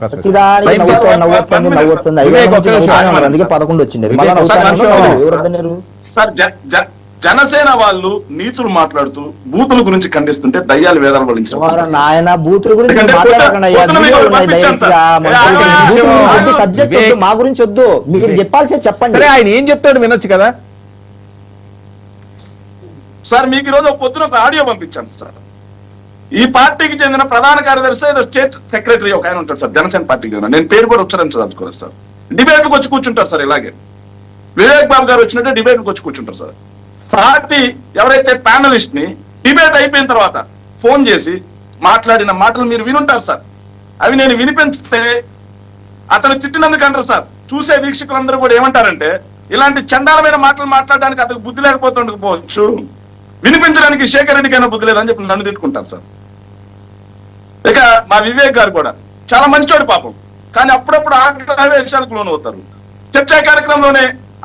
అవకాశం సార్. జనసేన వాళ్ళు నీతులు మాట్లాడుతూ బూతుల గురించి ఖండిస్తుంటే దయ్యాలు వేదాలు వలించారు. నాయన బూతుల గురించి మా గురించి వద్దు, మీరు చెప్పాల్సి చెప్పండి. సరే, ఆయన ఏం చెప్తాడు వినొచ్చు కదా సార్. మీకు ఈరోజు పొద్దున ఒక ఆడియో పంపించాను సార్. ఈ పార్టీకి చెందిన ప్రధాన కార్యదర్శి ఏదో స్టేట్ సెక్రటరీ ఒక ఆయన ఉంటారు సార్, జనసేన పార్టీకి చెందిన. నేను పేరు కూడా ఉచ్చరించదలుచుకోలేదు సార్. డిబేట్లకు వచ్చి కూర్చుంటారు సార్. ఇలాగే వివేక్ బాబు గారు వచ్చినట్టే డిబేట్లకు వచ్చి కూర్చుంటారు సార్. పార్టీ ఎవరైతే ప్యానలిస్ట్ ని డిబేట్ అయిపోయిన తర్వాత ఫోన్ చేసి మాట్లాడిన మాటలు మీరు వినుంటారు సార్. అవి నేను వినిపిస్తే అతను తిట్టినందుకు అంటారు సార్. చూసే వీక్షకులందరూ కూడా ఏమంటారంటే, ఇలాంటి చండాలమైన మాటలు మాట్లాడడానికి అతనికి బుద్ధి లేకపోతుండకపోవచ్చు, వినిపించడానికి శేఖర్ రెడ్డికైనా బుద్ధి లేదని చెప్పి నన్ను తిట్టుకుంటారు సార్. ఇక మా వివేక్ గారు కూడా చాలా మంచోడు పాపం, కానీ అప్పుడప్పుడు ఆవేశాలకు లోనవుతారు. చర్చా కార్యక్రమంలోనే